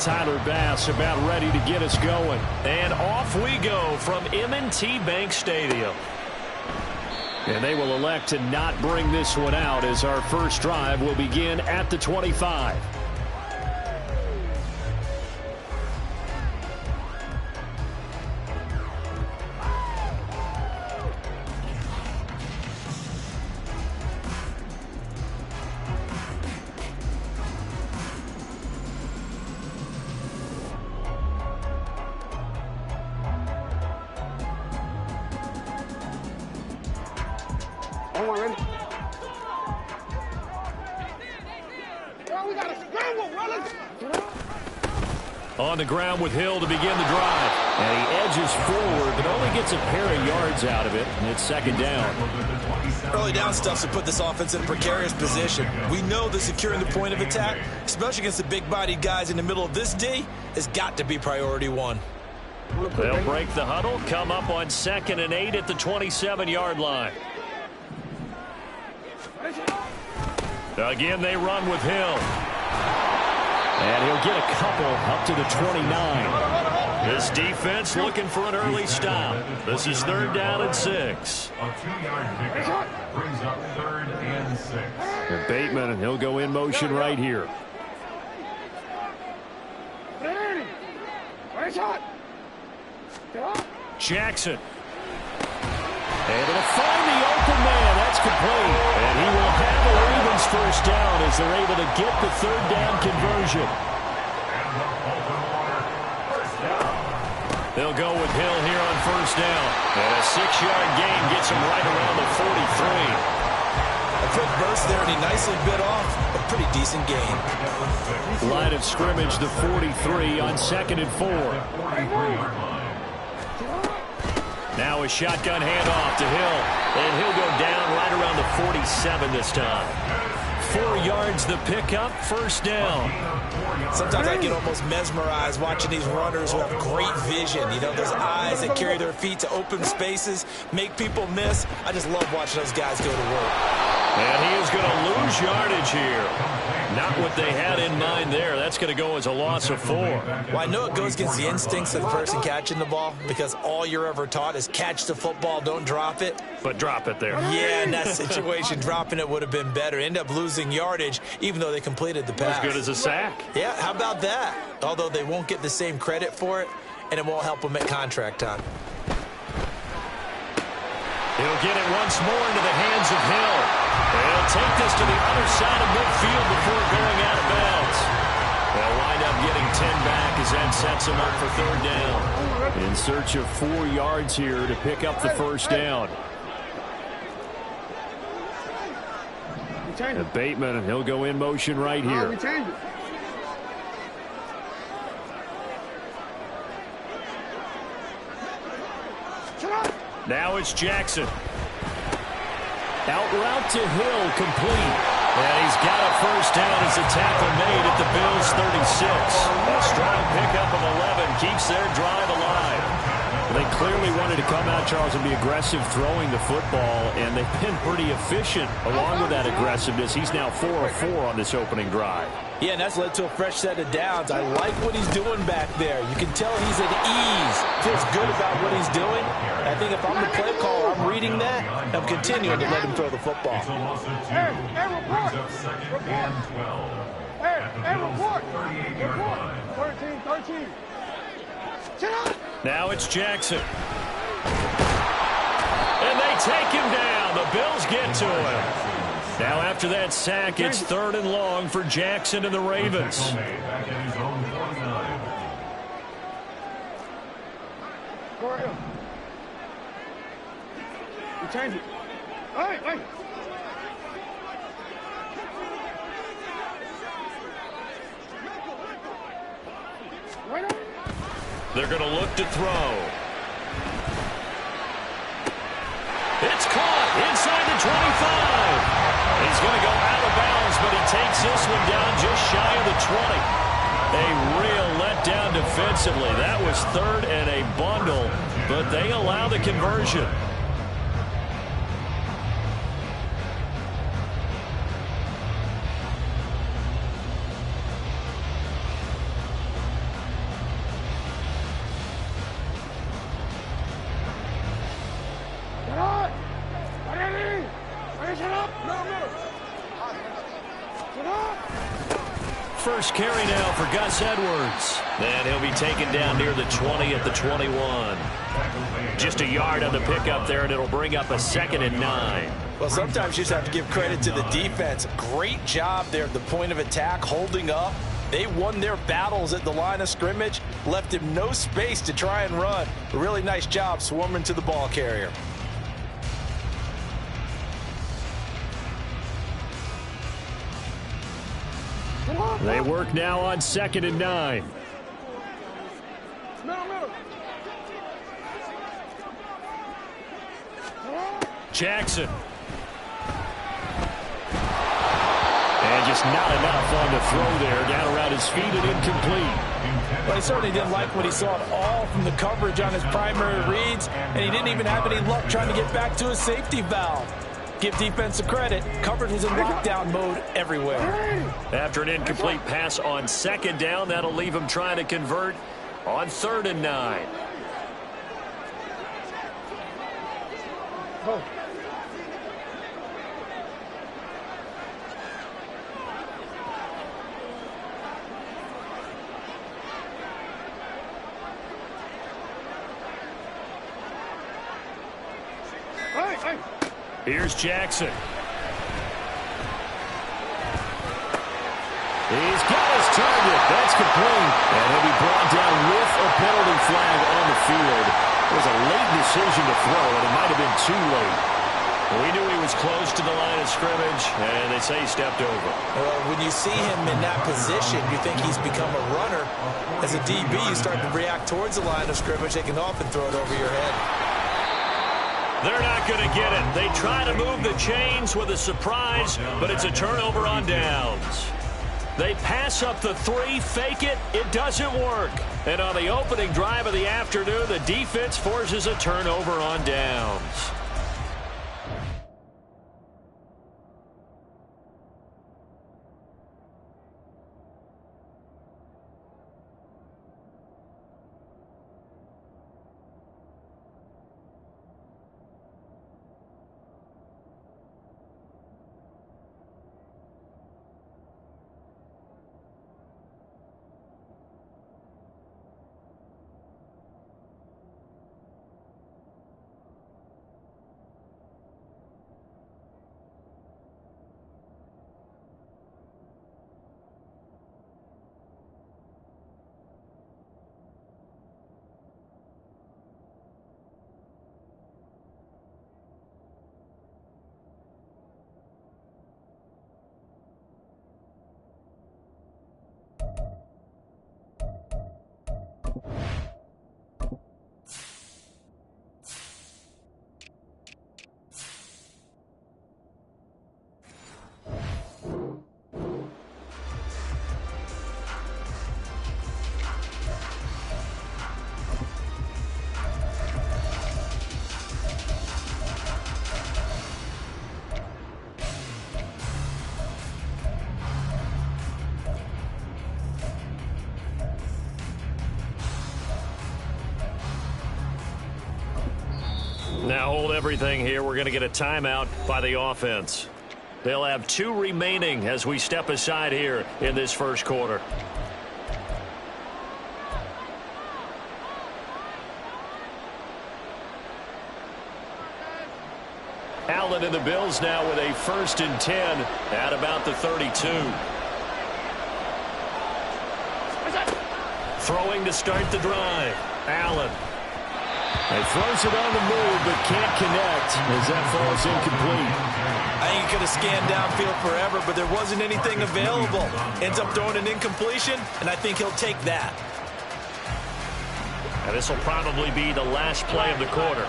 Tyler Bass about ready to get us going. And off we go from M&T Bank Stadium. And they will elect to not bring this one out as our first drive will begin at the 25. On the ground with Hill to begin the drive. And he edges forward, but only gets a pair of yards out of it. And it's second down. Early down stuff to put this offense in a precarious position. We know that securing the point of attack, especially against the big-bodied guys in the middle of this D, has got to be priority one. They'll break the huddle, come up on 2nd and 8 at the 27-yard line. Again, they run with Hill. And he'll get a couple up to the 29. This defense looking for an early stop. This is 3rd down and 6. A 2-yard pickup brings up 3rd and 6. And Bateman, and he'll go in motion right here. Jackson. And it'll find the open man. That's complete. And he will have a Ravens first down as they're able to get the 3rd down conversion. They'll go with Hill here on first down. And a 6-yard gain gets him right around the 43. A quick burst there, and he nicely bit off a pretty decent gain. Line of scrimmage, the 43 on 2nd and 4. Now a shotgun handoff to Hill. And he'll go down right around the 47 this time. 4 yards the pickup, first down. Sometimes I get almost mesmerized watching these runners who have great vision. You know, those eyes that carry their feet to open spaces, make people miss. I just love watching those guys go to work. And he is going to lose yardage here. Not what they had in mind there. That's going to go as a loss of 4. Well, I know it goes against the instincts of the person catching the ball because all you're ever taught is catch the football, don't drop it. But drop it there. Yeah, in that situation, dropping it would have been better. End up losing yardage even though they completed the pass. As good as a sack. Yeah, how about that? Although they won't get the same credit for it, and it won't help them at contract time. He'll get it once more into the hands of Hill. They'll take this to the other side of midfield before going out of bounds. They'll wind up getting 10 back as that sets them up for 3rd down. In search of 4 yards here to pick up the first down. And Bateman, and he'll go in motion right here. Now it's Jackson. Out route to Hill, complete. And he's got a first down as the tackle made at the Bills' 36. A strong pickup of 11 keeps their drive alive. They clearly wanted to come out, Charles, and be aggressive throwing the football, and they've been pretty efficient along with that aggressiveness. He's now 4 of 4 on this opening drive. Yeah, and that's led to a fresh set of downs. I like what he's doing back there. You can tell he's at ease. Feels good about what he's doing. I think if I'm the play caller, I'm reading that, and I'm continuing to let him throw the football. Hey, report! Report! 13. Now it's Jackson. And they take him down. The Bills get to him. Now after that sack, it's 3rd and long for Jackson and the Ravens. You change it. Hey! They're going to look to throw. It's caught inside the 25. He's going to go out of bounds, but he takes this one down just shy of the 20. A real letdown defensively. That was 3rd and a bundle, but they allow the conversion. First carry now for Gus Edwards. And he'll be taken down near the 20 at the 21. Just a yard on the pickup there, and it'll bring up a 2nd and 9. Well, sometimes you just have to give credit to the defense. Great job there at the point of attack, holding up. They won their battles at the line of scrimmage, left him no space to try and run. A really nice job swarming to the ball carrier. They work now on 2nd and 9. Jackson. And just not enough on the throw there. Down around his feet and incomplete. Well, he certainly didn't like what he saw at all from the coverage on his primary reads, and he didn't even have any luck trying to get back to his safety valve. Give defense a credit. Coverage was in lockdown mode everywhere. After an incomplete pass on 2nd down, that'll leave him trying to convert on 3rd and 9. Oh. Hey. Here's Jackson. He's got his target. That's complete. And he'll be brought down with a penalty flag on the field. It was a late decision to throw, and it might have been too late. We knew he was close to the line of scrimmage, and they say he stepped over. Well, when you see him in that position, you think he's become a runner. As a DB, you start to react towards the line of scrimmage. They can often throw it over your head. They're not going to get it. They try to move the chains with a surprise, but it's a turnover on downs. They pass up the 3, fake it. It doesn't work. And on the opening drive of the afternoon, the defense forces a turnover on downs. Now hold everything here. We're going to get a timeout by the offense. They'll have 2 remaining as we step aside here in this first quarter. Allen and the Bills now with a 1st and 10 at about the 32. Throwing to start the drive. Allen. He throws it on the move, but can't connect as that falls incomplete. I think he could have scanned downfield forever, but there wasn't anything available. Ends up throwing an incompletion, and I think he'll take that. And this will probably be the last play of the quarter.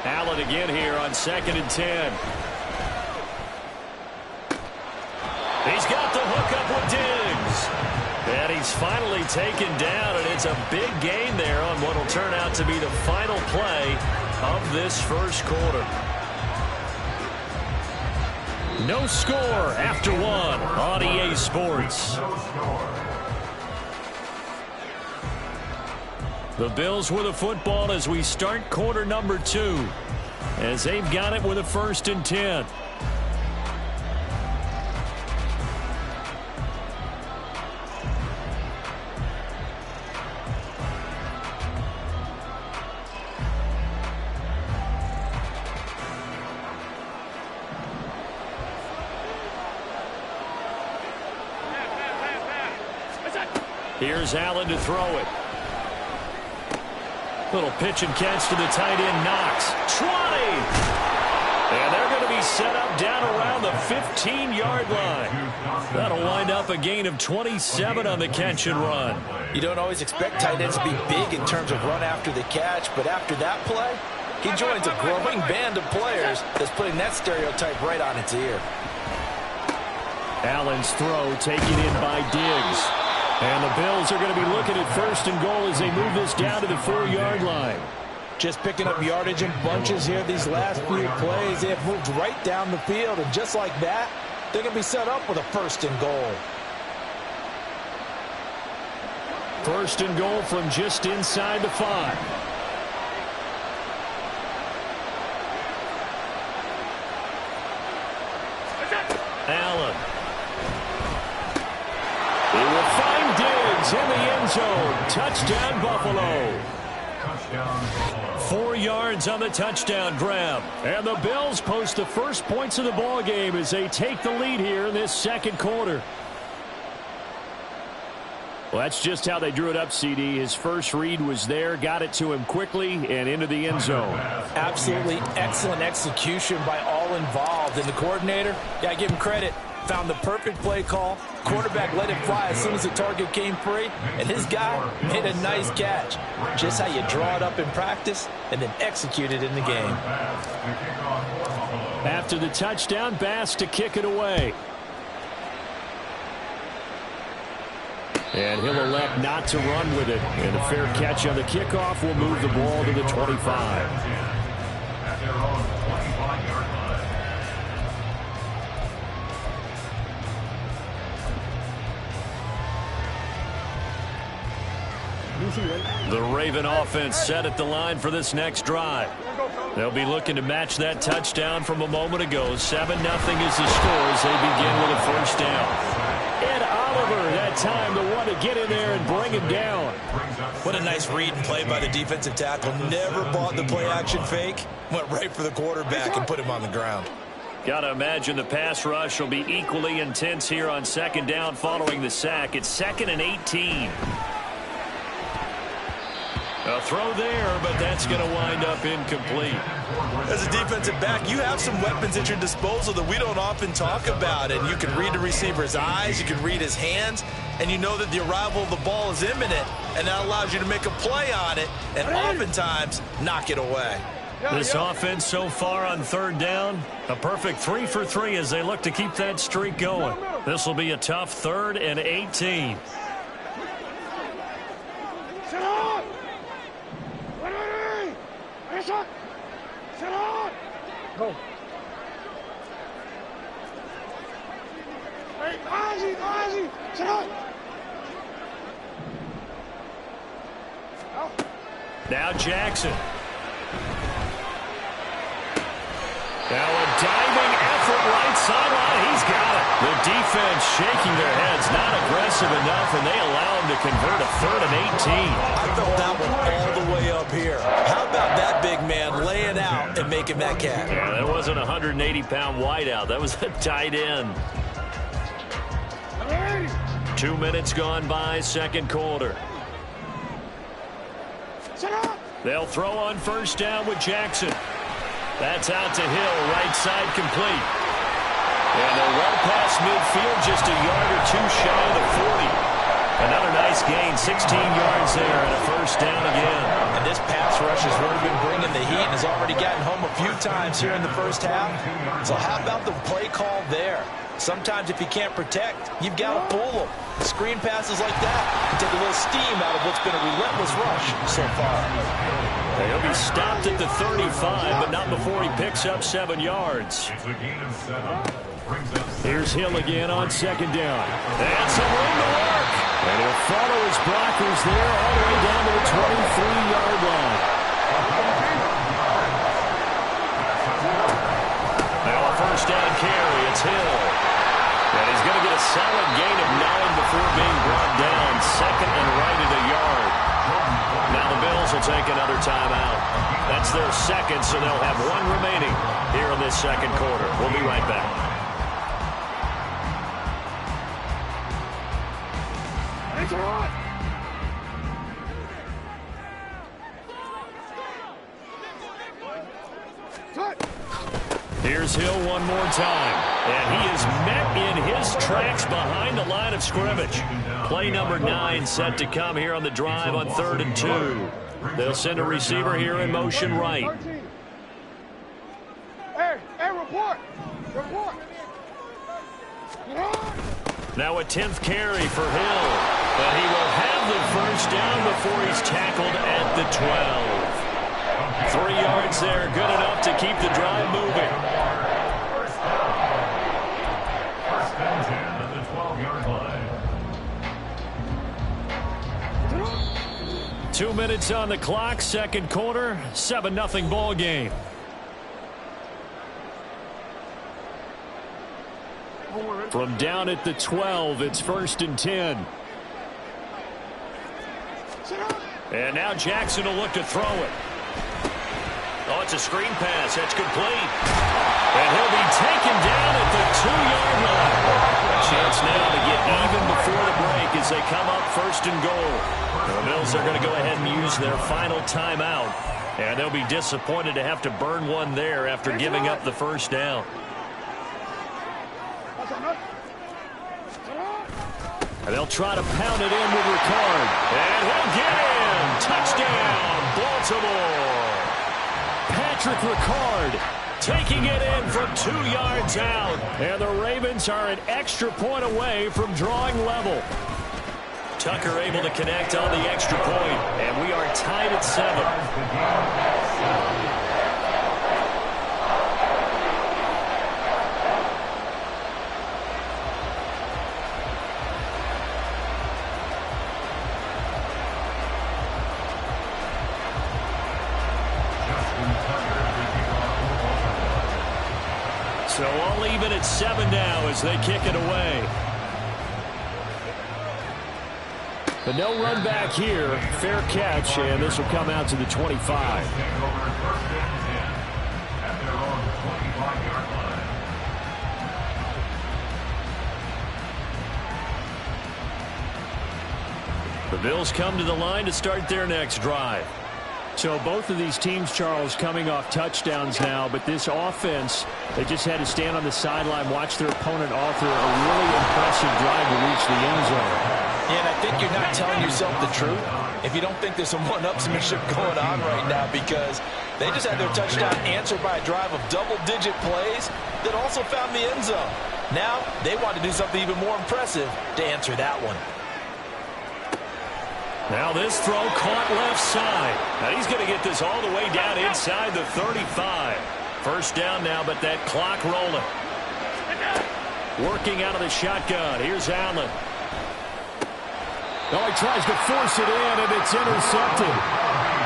Allen again here on 2nd and 10. He's got the hook up with Diggs. And he's finally taken down, and it's a big gain there on what will turn out to be the final play of this first quarter. No score after 1 on EA Sports. The Bills with the football as we start quarter number 2. As they've got it with a 1st and 10. Here's Allen to throw it. Little pitch and catch to the tight end, Knox. 20! And they're going to be set up down around the 15-yard line. That'll wind up a gain of 27 on the catch and run. You don't always expect tight ends to be big in terms of run after the catch, but after that play, he joins a growing band of players that's putting that stereotype right on its ear. Allen's throw taken in by Diggs. And the Bills are going to be looking at 1st and goal as they move this down to the 4-yard line. Just picking up yardage in bunches here these last few plays. They have moved right down the field, and just like that, they're going to be set up with a 1st and goal. 1st and goal from just inside the 5. Allen. He will find Diggs in the end zone. Touchdown, Buffalo. 4 yards on the touchdown grab. And the Bills post the first points of the ball game as they take the lead here in this second quarter. Well, that's just how they drew it up, CD. His first read was there, got it to him quickly, and into the end zone. Absolutely excellent execution by all involved. And the coordinator, yeah, give him credit, found the perfect play call. Quarterback let it fly as soon as the target came free, and his guy made a nice catch. Just how you draw it up in practice and then execute it in the game. After the touchdown, Bass to kick it away. And he'll elect not to run with it. And a fair catch on the kickoff will move the ball to the 25. The Raven offense set at the line for this next drive. They'll be looking to match that touchdown from a moment ago. 7-0 is the score as they begin with a 1st down. Ed Oliver, that time, the one to get in there and bring him down. What a nice read and play by the defensive tackle. Never bought the play-action fake. Went right for the quarterback and put him on the ground. Got to imagine the pass rush will be equally intense here on 2nd down following the sack. It's 2nd and 18. A throw there, but that's going to wind up incomplete. As a defensive back, you have some weapons at your disposal that we don't often talk about. And you can read the receiver's eyes, you can read his hands, and you know that the arrival of the ball is imminent, and that allows you to make a play on it and oftentimes knock it away. This offense so far on 3rd down, a perfect 3 for 3 as they look to keep that streak going. This will be a tough 3rd and 18. Go. Hey, Ozzy, sit up. Now Jackson. Now a diving effort right sideline. He's got it. The defense shaking their heads, not aggressive enough, and they allow him to convert a 3rd and 18. I felt that one all the way up here. How about that big man laying out and making that catch? Yeah, that wasn't a 180-pound wideout. That was a tight end. 2 minutes gone by, 2nd quarter. They'll throw on 1st down with Jackson. That's out to Hill, right side complete. And they're well past midfield, just a yard or two shy of the 40. Another nice gain, 16 yards there, and a 1st down again. And this pass rush has really been bringing the heat and has already gotten home a few times here in the 1st half. So how about the play call there? Sometimes if you can't protect, you've got to pull them. Screen passes like that take a little steam out of what's been a relentless rush so far. He'll be stopped at the 35, but not before he picks up 7 yards. Here's Hill again on 2nd down. And some room to work. And he'll follow his blockers there all the way down to the 23-yard line. Now a first down carry. It's Hill. And he's going to get a solid gain of 9 before being brought down. Second and right at a yard. Now the Bills will take another timeout. That's their second, so they'll have one remaining here in this second quarter. We'll be right back. Here's Hill one more time. And he is met in his tracks behind the line of scrimmage. Play number 9 set to come here on the drive on 3rd and 2. They'll send a receiver here in motion right. Hey, report! Report! Now a 10th carry for Hill. But he will have the first down before he's tackled at the 12. 3 yards there, good enough to keep the drive moving. First and 10 at the 12-yard line. 2 minutes on the clock, second quarter, 7-0 ball game. From down at the 12, it's 1st and 10. And now Jackson will look to throw it. Oh, it's a screen pass. That's complete. And he'll be taken down at the 2-yard line. A chance now to get even before the break as they come up 1st and goal. The Bills are going to go ahead and use their final timeout. And they'll be disappointed to have to burn one there after giving up the first down. And they'll try to pound it in with Ricard. And he'll get in. Touchdown, Baltimore. Patrick Ricard taking it in from 2 yards out. And the Ravens are an extra point away from drawing level. Tucker able to connect on the extra point. And we are tied at 7. So all even at 7 now as they kick it away. But no run back here. Fair catch, and this will come out to the 25. The Bills come to the line to start their next drive. So both of these teams, Charles, coming off touchdowns now, but this offense, they just had to stand on the sideline, watch their opponent author a really impressive drive to reach the end zone. Yeah, and I think you're not telling yourself the truth if you don't think there's some one-upsmanship going on right now, because they just had their touchdown answered by a drive of double-digit plays that also found the end zone. Now they want to do something even more impressive to answer that one. Now this throw caught left side. Now he's going to get this all the way down inside the 35. First down now, but that clock rolling. Working out of the shotgun. Here's Allen. Oh, he tries to force it in, and it's intercepted.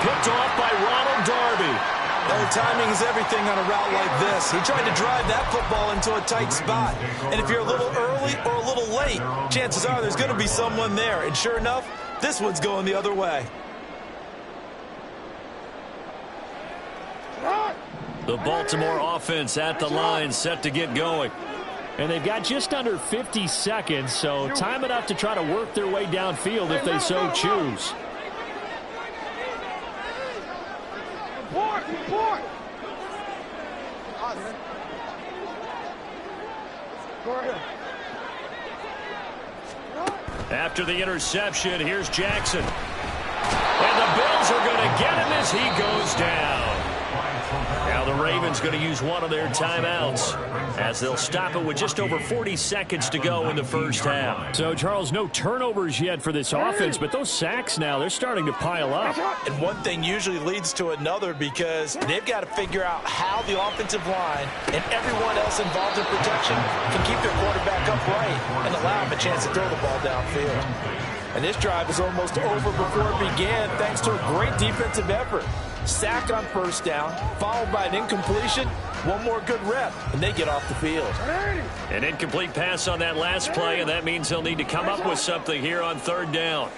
Picked off by Ronald Darby. Well, timing is everything on a route like this. He tried to drive that football into a tight spot. And if you're a little early or a little late, chances are there's going to be someone there. And sure enough, this one's going the other way. The Baltimore offense at the line, set to get going. And they've got just under 50 seconds, so time enough to try to work their way downfield if they so choose. Report! After the interception, here's Jackson. And the Bills are going to get him as he goes down. Now the Ravens going to use one of their timeouts as they'll stop it with just over 40 seconds to go in the first half. So, Charles, no turnovers yet for this offense, but those sacks now, they're starting to pile up. And one thing usually leads to another, because they've got to figure out how the offensive line and everyone else involved in protection can keep their quarterback upright and allow him a chance to throw the ball downfield. And this drive is almost over before it began thanks to a great defensive effort. Sack on first down, followed by an incompletion. One more good rep, and they get off the field. An incomplete pass on that last play, and that means he'll need to come up with something here on third down.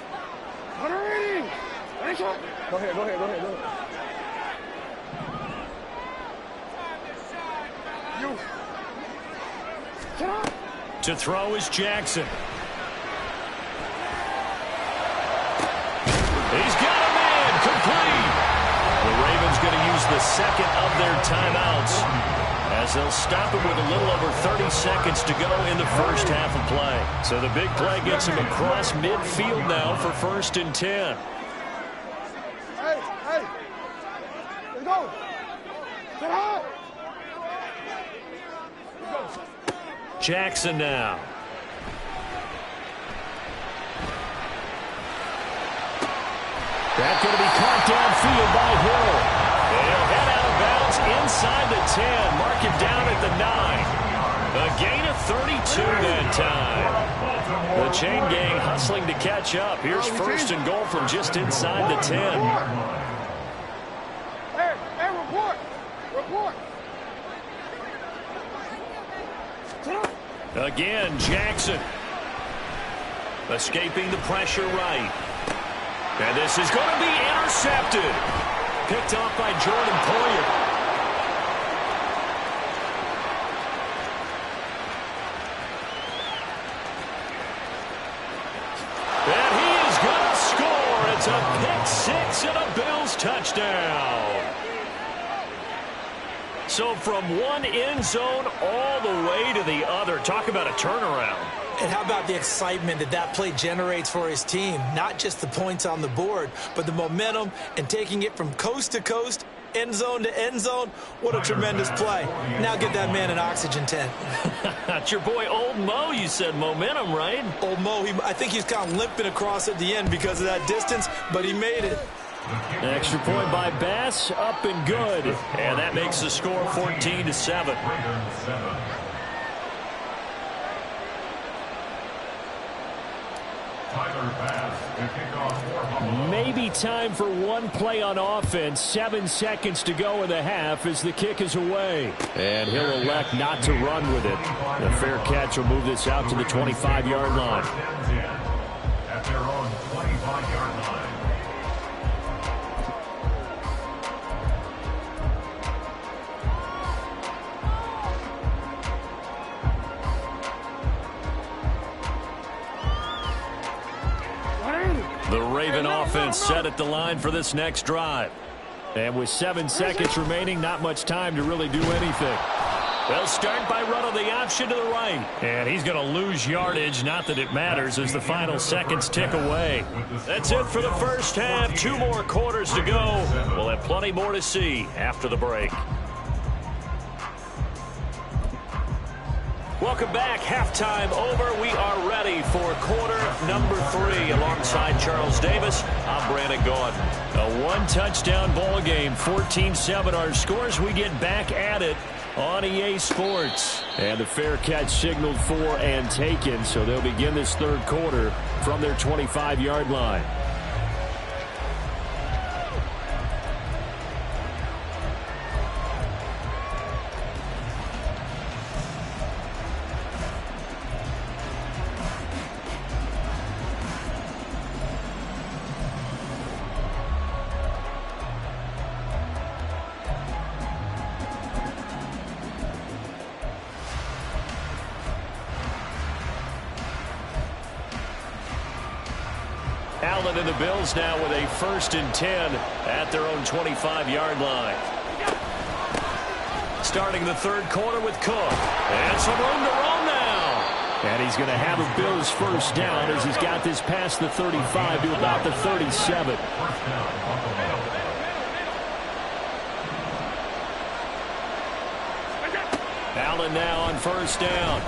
Go ahead. To throw is Jackson. He's got a man, complete. The Ravens going to use the second of their timeouts as they'll stop it with a little over 30 seconds to go in the first half of play. So the big play gets him across midfield now for 1st and 10. Hey, let's go. Get high. Jackson now. That's going to be caught downfield by Hill. They'll head out of bounds inside the 10. Mark it down at the 9. A gain of 32 that time. The chain gang hustling to catch up. Here's 1st and goal from just inside the 10. Hey, report. Again, Jackson. Escaping the pressure right. And this is going to be intercepted. Picked off by Jordan Poyer. And he is going to score. It's a pick six and a Bills touchdown. So from one end zone all the way to the other. Talk about a turnaround. And how about the excitement that play generates for his team? Not just the points on the board, but the momentum and taking it from coast to coast, end zone to end zone. What a tremendous play. Now get that man an oxygen tent. That's your boy Old Mo. You said momentum, right? Old Mo, I think he's kind of limping across at the end because of that distance, but he made it. An extra point by Bass, up and good. And that makes the score 14-7. Maybe time for one play on offense. 7 seconds to go in the half as the kick is away. And he'll elect not to run with it. The fair catch will move this out to the 25-yard line. At their own 25-yard line. The Raven offense set at the line for this next drive. And with 7 seconds remaining, not much time to really do anything. They'll start by running the option to the right. And he's going to lose yardage, not that it matters, as the final seconds tick away. That's it for the first half. 2 more quarters to go. We'll have plenty more to see after the break. Welcome back. Halftime over. We are ready for quarter number 3. Alongside Charles Davis, I'm Brandon Gaudin. A 1-touchdown ball game, 14-7 our scores. We get back at it on EA Sports. And the fair catch signaled for and taken, so they'll begin this third quarter from their 25-yard line. Allen and the Bills now with a 1st and 10 at their own 25-yard line. Starting the third quarter with Cook. And some room to run now. And he's going to have a Bills first down as he's got this past the 35 to about the 37. Allen now on first down.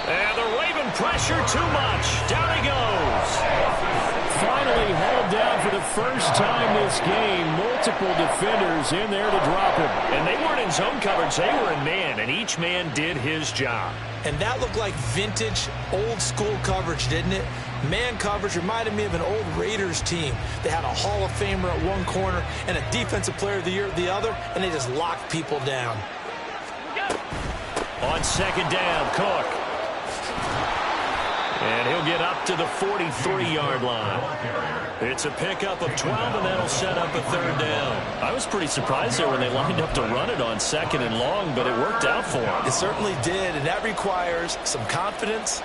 And the Raven pressure too much. Down he goes. Finally hauled down for the first time this game, multiple defenders in there to drop him. And they weren't in zone coverage. They were in man, and each man did his job. And that looked like vintage, old-school coverage, didn't it? Man coverage reminded me of an old Raiders team. They had a Hall of Famer at one corner and a Defensive Player of the Year at the other, and they just locked people down. On second down, Cook. And he'll get up to the 43-yard line. It's a pickup of 12, and that'll set up a third down. I was pretty surprised there when they lined up to run it on second and long, but it worked out for them. It certainly did, and that requires some confidence,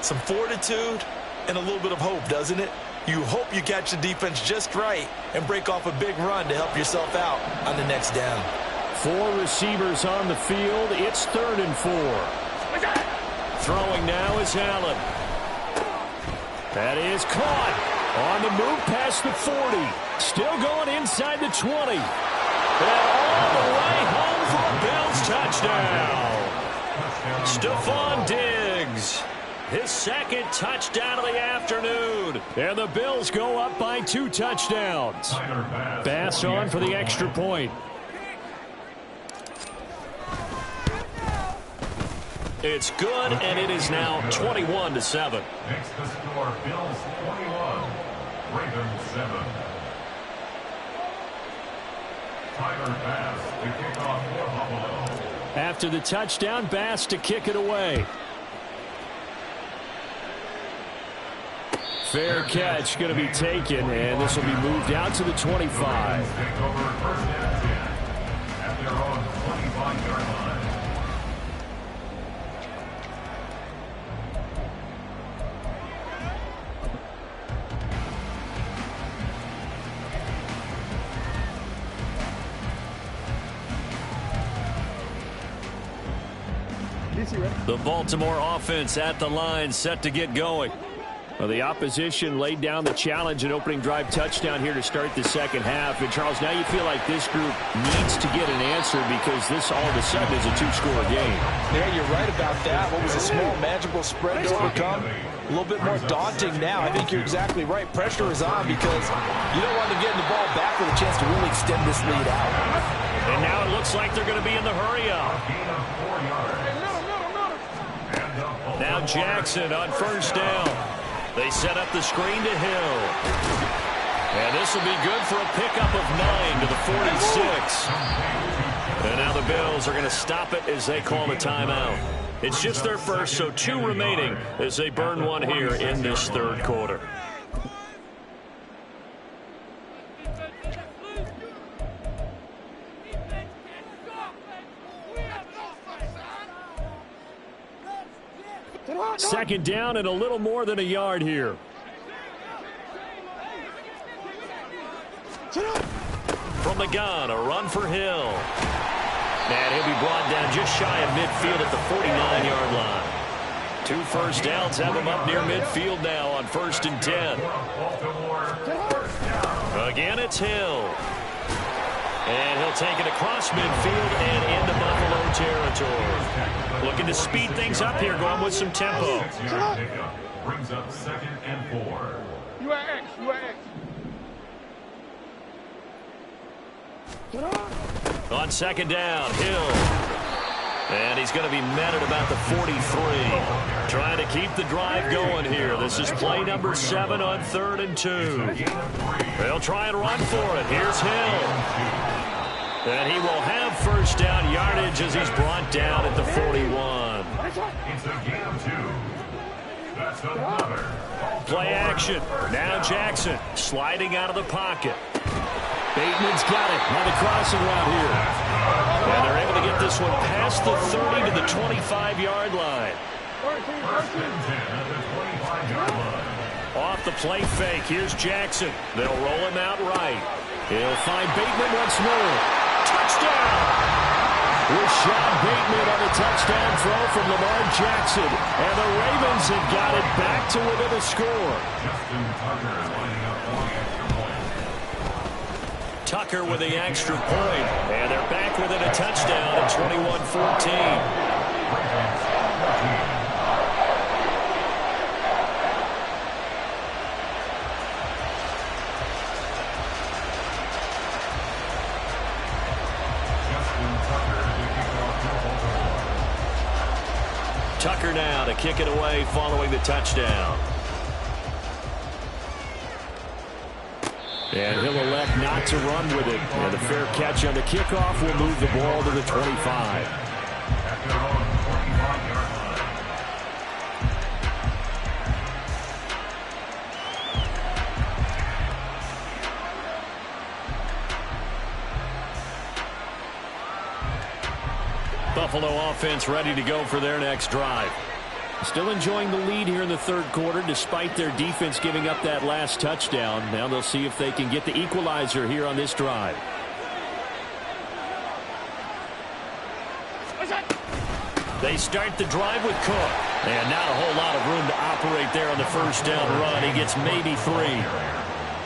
some fortitude, and a little bit of hope, doesn't it? You hope you catch the defense just right and break off a big run to help yourself out on the next down. 4 receivers on the field. It's 3rd and 4. Throwing now is Allen. That is caught. On the move past the 40. Still going inside the 20. And all the way home for a Bills touchdown. Stephon Diggs. His second touchdown of the afternoon. And the Bills go up by 2 touchdowns. Bass on for the extra point. It's good, and it is now 21-7. Makes the score Bills 21, Ravens 7. Tyler Bass to kick off for Buffalo. After the touchdown, Bass to kick it away. Fair catch going to be taken, and this will be moved out to the 25. Take over first and 10 at their own 25-yard line. The Baltimore offense at the line, set to get going. Well, the opposition laid down the challenge and opening drive touchdown here to start the second half. And, Charles, now you feel like this group needs to get an answer because this all of a sudden is a 2-score game. Yeah, you're right about that. What was a small, manageable spread to overcome? A little bit more daunting now. I think you're exactly right. Pressure is on because you don't want them getting the ball back with a chance to really extend this lead out. And now it looks like they're going to be in the hurry-up. Now Jackson on first down. They set up the screen to Hill. And this will be good for a pickup of 9 to the 46. And now the Bills are going to stop it as they call a timeout. It's just their first, so 2 remaining as they burn one here in this third quarter. Second down and a little more than a yard here. From the gun, a run for Hill. And he'll be brought down just shy of midfield at the 49-yard line. 2 first downs have him up near midfield now on 1st and 10. Again, it's Hill. And he'll take it across midfield and into Buffalo territory. Looking to speed things up here, going with some tempo. Brings up 2nd and 4. You at X. You at X. On second down, Hill. And he's going to be met at about the 43. Trying to keep the drive going here. This is play number 7 on 3rd and 2. They'll try and run for it. Here's Hill. And he will have first down yardage as he's brought down at the 41. It's a gain of 2. That's another. Play action. Now Jackson sliding out of the pocket. Bateman's got it on the crossing route here. And they're able to get this one past the 30 to the 25-yard line. First and 10 at the 25-yard line. Off the play fake. Here's Jackson. They'll roll him out right. He'll find Bateman once more. Touchdown! Rashad Bateman on the touchdown throw from Lamar Jackson. And the Ravens have got it back to within a score. Justin Tucker lining up for the extra point. Tucker with the extra point. And they're back within a touchdown at 21-14. Tucker now to kick it away following the touchdown. And he'll elect not to run with it. And the fair catch on the kickoff will move the ball to the 25. At their own 45-yard line. Buffalo offense ready to go for their next drive. Still enjoying the lead here in the third quarter despite their defense giving up that last touchdown. Now they'll see if they can get the equalizer here on this drive. They start the drive with Cook. And not a whole lot of room to operate there on the first down run. He gets maybe 3.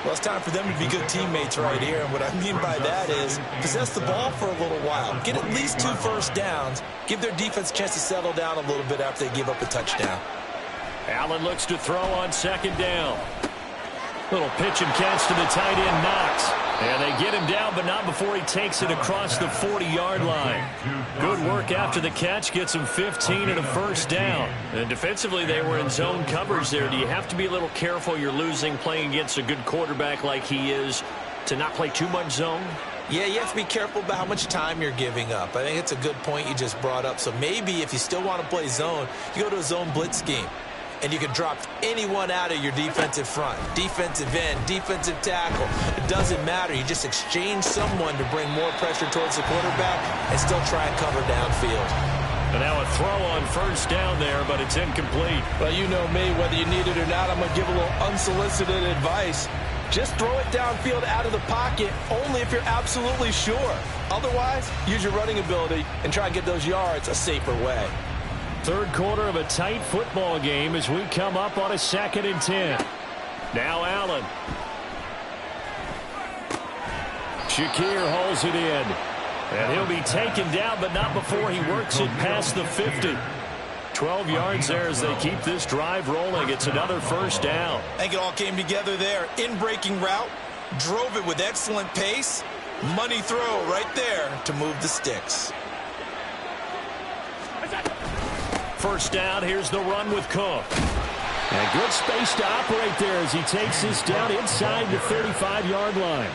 Well, it's time for them to be good teammates right here. And what I mean by that is possess the ball for a little while. Get at least 2 first downs. Give their defense a chance to settle down a little bit after they give up a touchdown. Allen looks to throw on second down. Little pitch and catch to the tight end, Knox. And they get him down, but not before he takes it across the 40-yard line. Good work after the catch. Gets him 15 and a first down. And defensively, they were in zone coverage there. Do you have to be a little careful you're losing playing against a good quarterback like he is to not play too much zone? Yeah, you have to be careful about how much time you're giving up. I think it's a good point you just brought up. So maybe if you still want to play zone, you go to a zone blitz scheme. And you can drop anyone out of your defensive front. Defensive end, defensive tackle. It doesn't matter. You just exchange someone to bring more pressure towards the quarterback and still try and cover downfield. And now a throw on first down there, but it's incomplete. Well, you know me, whether you need it or not, I'm going to give a little unsolicited advice. Just throw it downfield out of the pocket only if you're absolutely sure. Otherwise, use your running ability and try and get those yards a safer way. Third quarter of a tight football game as we come up on a 2nd and 10. Now Allen. Shakir holds it in. And he'll be taken down, but not before he works it past the 50. 12 yards there as they keep this drive rolling. It's another first down. I think it all came together there. In-breaking route. Drove it with excellent pace. Money throw right there to move the sticks. First down, here's the run with Cook. And good space to operate there as he takes this down inside the 35-yard line.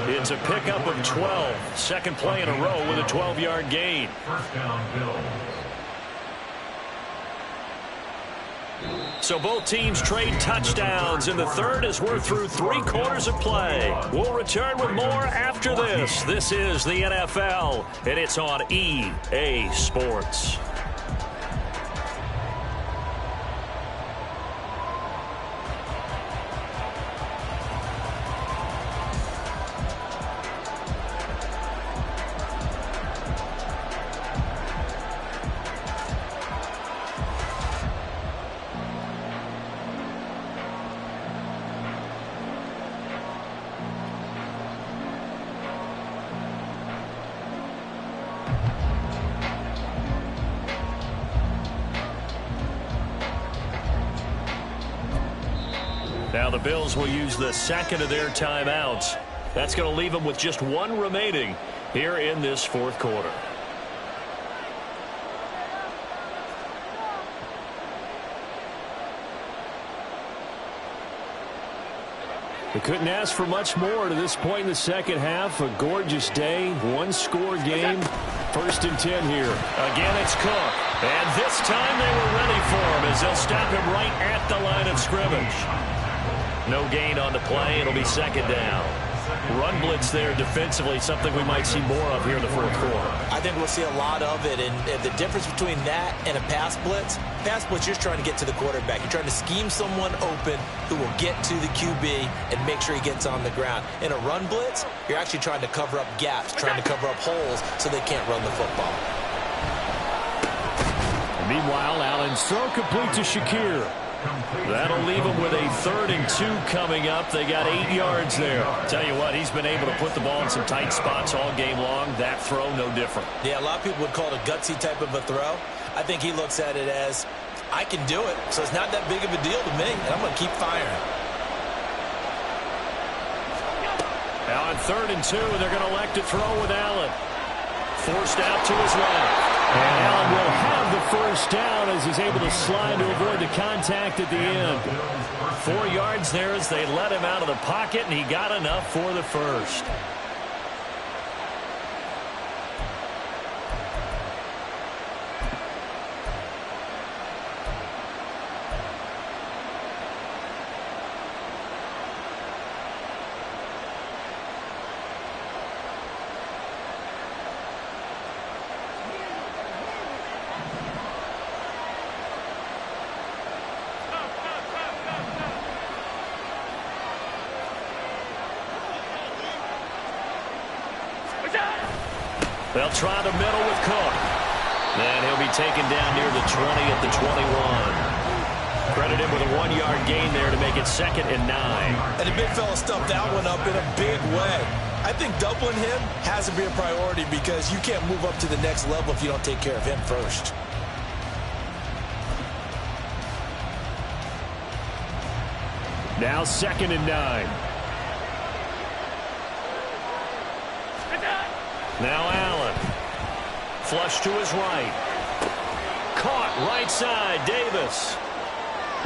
It's a pickup of 12. Second play in a row with a 12-yard gain. First down, Bills. So both teams trade touchdowns in the third as we're through 3 quarters of play. We'll return with more after this. This is the NFL, and it's on EA Sports. Now the Bills will use the second of their timeouts. That's going to leave them with just 1 remaining here in this fourth quarter. They couldn't ask for much more to this point in the second half. A gorgeous day, 1-score game. 1st and 10 here. Again, it's Cook. And this time they were ready for him as they'll stop him right at the line of scrimmage. No gain on the play. It'll be second down. Run blitz there defensively, something we might see more of here in the fourth quarter. I think we'll see a lot of it, and the difference between that and a pass blitz, you're just trying to get to the quarterback. You're trying to scheme someone open who will get to the QB and make sure he gets on the ground. In a run blitz, you're actually trying to cover up gaps, trying to cover up holes so they can't run the football. Meanwhile, Allen's throw complete to Shakir. That'll leave them with a 3rd and 2 coming up. They got 8 yards there. Tell you what, he's been able to put the ball in some tight spots all game long. That throw, no different. Yeah, a lot of people would call it a gutsy type of a throw. I think he looks at it as, I can do it, so it's not that big of a deal to me, and I'm going to keep firing. Now on 3rd and 2, they're going to elect to throw with Allen. Forced out to his left. And Allen will have the first down as he's able to slide to avoid the contact at the end. 4 yards there as they let him out of the pocket, and he got enough for the first. They'll try the middle with Cook. And he'll be taken down near the 20 at the 21. Credit him with a 1-yard gain there to make it 2nd and 9. And the big fella stuffed that one up in a big way. I think doubling him has to be a priority because you can't move up to the next level if you don't take care of him first. Now 2nd and 9. Now Allen. Flush to his right. Caught right side, Davis.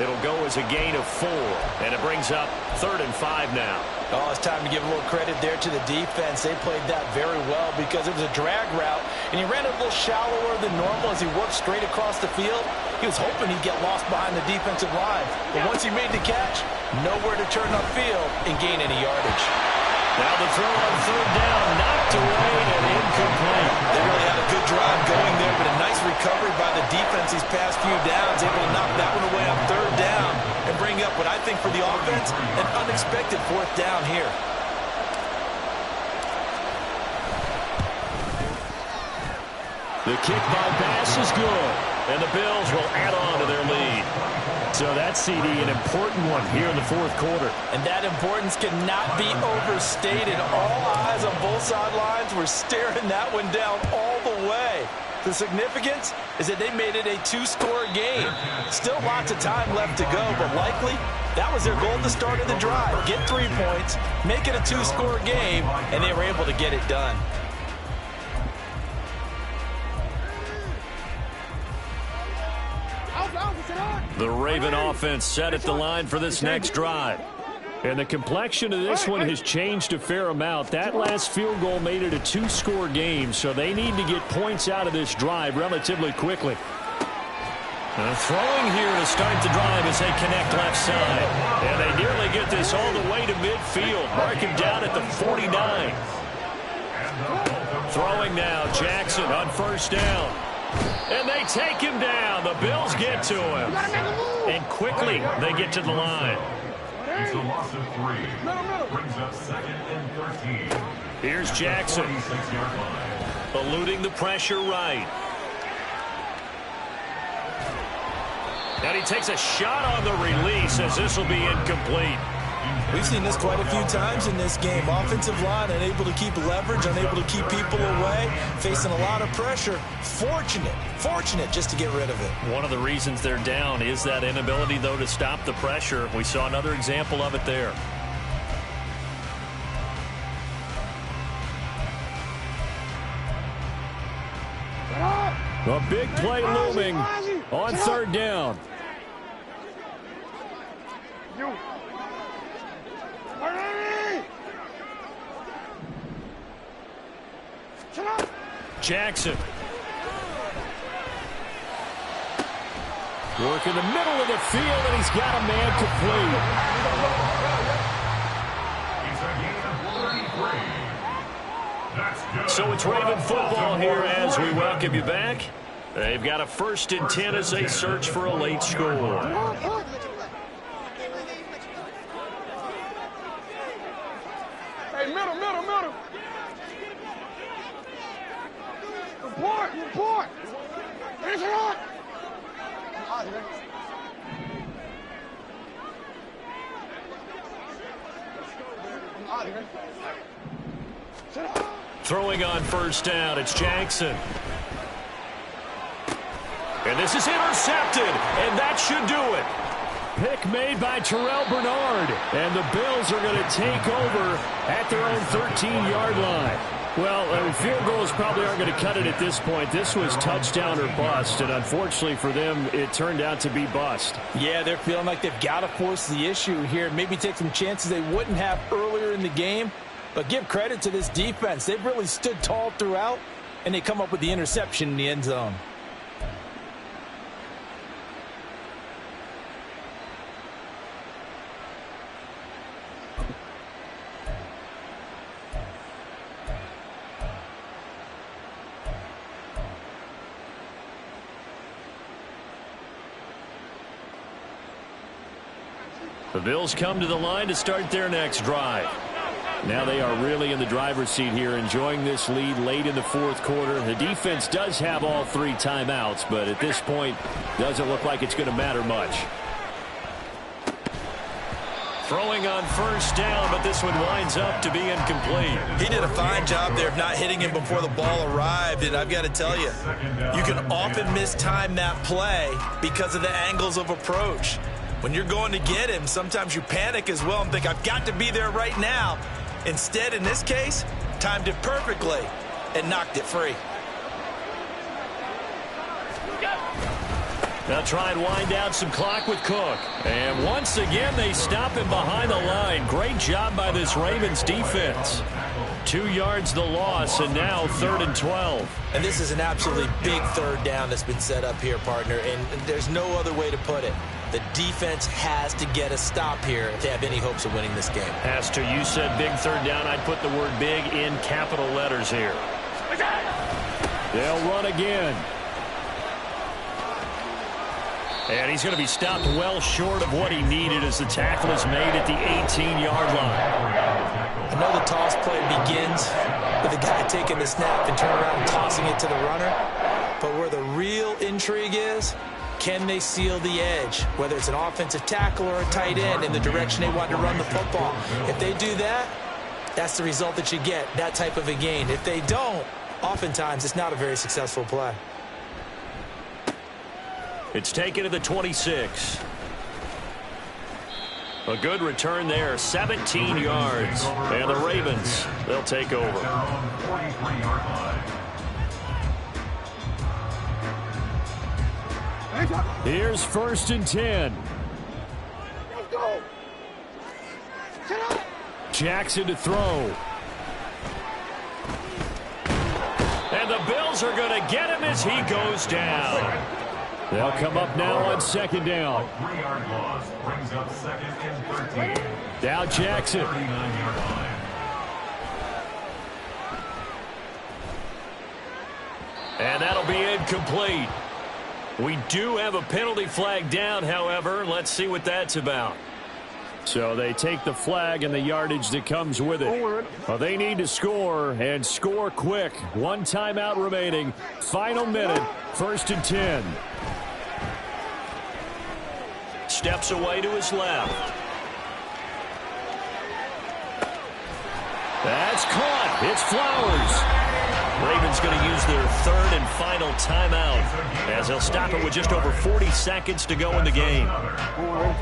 It'll go as a gain of 4, and it brings up 3rd and 5 now. Oh, it's time to give a little credit there to the defense. They played that very well because it was a drag route, and he ran it a little shallower than normal as he worked straight across the field. He was hoping he'd get lost behind the defensive line, but once he made the catch, nowhere to turn upfield and gain any yardage. Now the throw on 3rd down, knocked away and incomplete. They really had a good drive going there, but a nice recovery by the defense these past few downs, able to knock that one away on 3rd down and bring up what I think for the offense, an unexpected 4th down here. The kick by Bass is good, and the Bills will add on to their lead. So that CD, an important one here in the 4th quarter. And that importance cannot be overstated. All eyes on both sidelines were staring that one down all the way. The significance is that they made it a 2-score game. Still lots of time left to go, but likely that was their goal at the start of the drive. Get 3 points, make it a 2-score game, and they were able to get it done. The Raven offense set at the line for this next drive. And the complexion of this one has changed a fair amount. That last field goal made it a 2-score game, so they need to get points out of this drive relatively quickly. Throwing here to start the drive as they connect left side. And they nearly get this all the way to midfield. Mark him down at the 49. Throwing now, Jackson on 1st down. And they take him down. The Bills get to him. And quickly they get to the line. It's a loss of 3. Brings up 2nd and 13. Here's Jackson. Eluding the pressure right. And he takes a shot on the release as this will be incomplete. We've seen this quite a few times in this game. Offensive line unable to keep leverage, unable to keep people away, facing a lot of pressure. Fortunate just to get rid of it. One of the reasons they're down is that inability, though, to stop the pressure. We saw another example of it there. A big play looming on 3rd down. Jackson. Work in the middle of the field, and he's got a man complete. So it's Raven football here as we welcome you back. They've got a 1st and 10 as they search for a late score. Hey, middle. Report. Finish it up. Throwing on 1st down, it's Jackson. And this is intercepted, and that should do it. Pick made by Terrell Bernard, and the Bills are going to take over at their own 13-yard line. Well, field goals probably aren't going to cut it at this point. This was touchdown or bust, and unfortunately for them, it turned out to be bust. Yeah, they're feeling like they've got to force the issue here. Maybe take some chances they wouldn't have earlier in the game. But give credit to this defense. They've really stood tall throughout, and they come up with the interception in the end zone. The Bills come to the line to start their next drive. Now they are really in the driver's seat here, enjoying this lead late in the fourth quarter. The defense does have all 3 timeouts, but at this point, doesn't look like it's going to matter much. Throwing on first down, but this one winds up to be incomplete. He did a fine job there of not hitting him before the ball arrived, and I've got to tell you, you can often mistime that play because of the angles of approach. When you're going to get him, sometimes you panic as well and think, I've got to be there right now. Instead, in this case, timed it perfectly and knocked it free. They'll try and wind down some clock with Cook. And once again, they stop him behind the line. Great job by this Ravens defense. 2 yards the loss, and now 3rd and 12. And this is an absolutely big third down that's been set up here, partner, and there's no other way to put it. The defense has to get a stop here if they have any hopes of winning this game. Pastor, you said big third down. I'd put the word big in capital letters here. They'll run again. And he's going to be stopped well short of what he needed as the tackle is made at the 18-yard line. I know the toss play begins with the guy taking the snap and turning around and tossing it to the runner. But where the real intrigue is, can they seal the edge, whether it's an offensive tackle or a tight end in the direction they want to run the football? If they do that, that's the result that you get, that type of a gain. If they don't, oftentimes it's not a very successful play. It's taken to the 26. A good return there, 17 yards. And the Ravens, they'll take over. Here's 1st and 10. Let's go. Jackson to throw. And the Bills are going to get him as he goes down. They'll come up now on 2nd down. 3-yard loss brings up 2nd and 13. Now Jackson. 39-yard line. And that'll be incomplete. We do have a penalty flag down, however. Let's see what that's about. So they take the flag and the yardage that comes with it. Well, they need to score, and score quick. 1 timeout remaining. Final minute, 1st and 10. Steps away to his left. That's caught. It's Flowers. Ravens going to use their 3rd and final timeout as they'll stop it with just over 40 seconds to go in the game.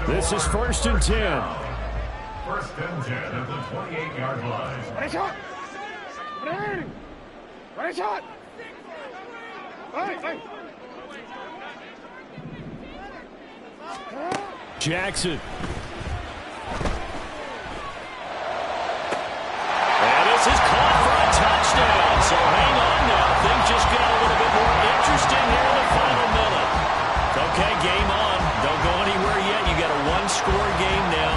This is 1st and 10. 1st and 10 at the 28-yard line. Ready, shot. Ready. Ready, shot. Hey. Jackson. And this is caught for a touchdown. So hang on now. Things just got a little bit more interesting here in the final minute. Okay, game on. Don't go anywhere yet. You got a 1-score game now.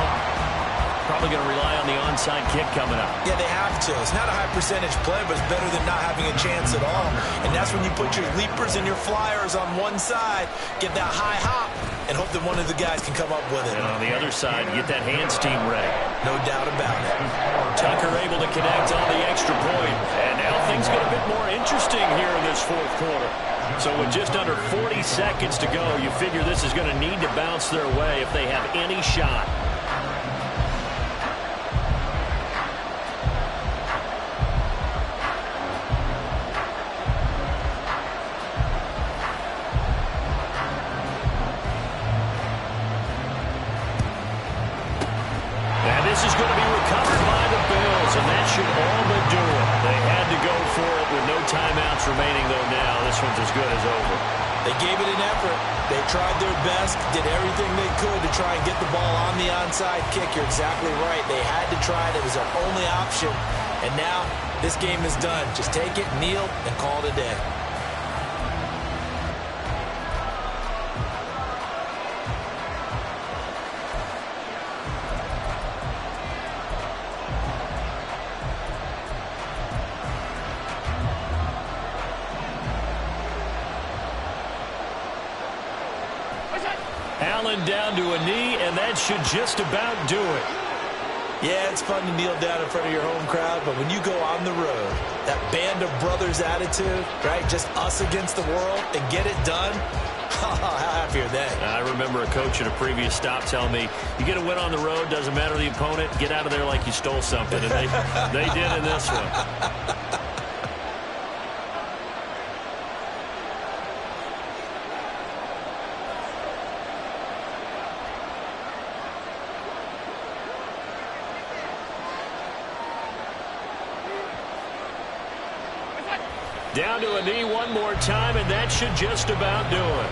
Probably going to rely on the onside kick coming up. Yeah, they have to. It's not a high percentage play, but it's better than not having a chance at all. And that's when you put your leapers and your flyers on one side, get that high hop, and hope that one of the guys can come up with it. And on the other side, get that hands team ready. No doubt about it. Tucker able to connect on the extra point. And now things get a bit more interesting here in this fourth quarter. So with just under 40 seconds to go, you figure this is going to need to bounce their way if they have any shot. This is going to be recovered by the Bills, and that should all but do it. They had to go minutes remaining, though, now. This one's as good as over. They gave it an effort. They tried their best, did everything they could to try and get the ball on the onside kick. You're exactly right. They had to try it. It was their only option. And now this game is done. Just take it, kneel, and call it a day. Allen down to a knee, and that should just about do it. Yeah, it's fun to kneel down in front of your home crowd, but when you go on the road, that band of brothers attitude, right, just us against the world, and get it done, how happy are they? I remember a coach at a previous stop telling me, you get a win on the road, doesn't matter the opponent, get out of there like you stole something, and they did in this one. Down to a knee one more time, and that should just about do it.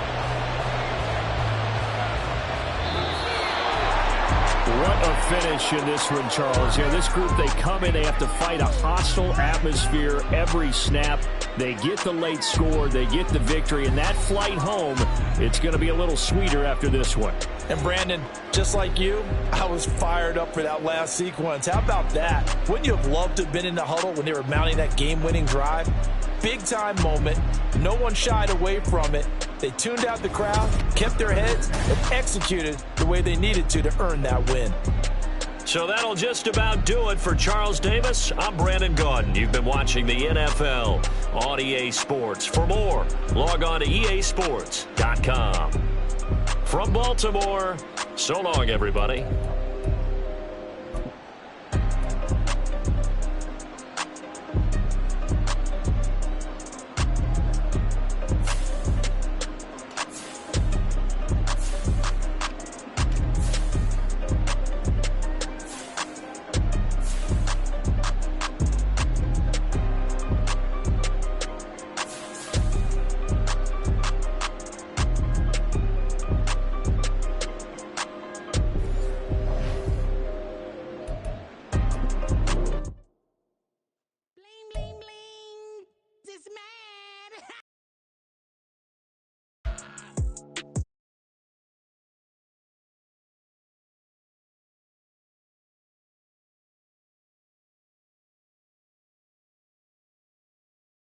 What a finish in this one, Charles. Yeah, this group, they come in, they have to fight a hostile atmosphere every snap. They get the late score, they get the victory, and that flight home, it's going to be a little sweeter after this one. And Brandon, just like you, I was fired up for that last sequence. How about that? Wouldn't you have loved to have been in the huddle when they were mounting that game-winning drive? Big-time moment. No one shied away from it. They tuned out the crowd, kept their heads, and executed the way they needed to earn that win. So that'll just about do it for Charles Davis. I'm Brandon Gaudin. You've been watching the NFL on EA Sports. For more, log on to easports.com. From Baltimore, so long, everybody.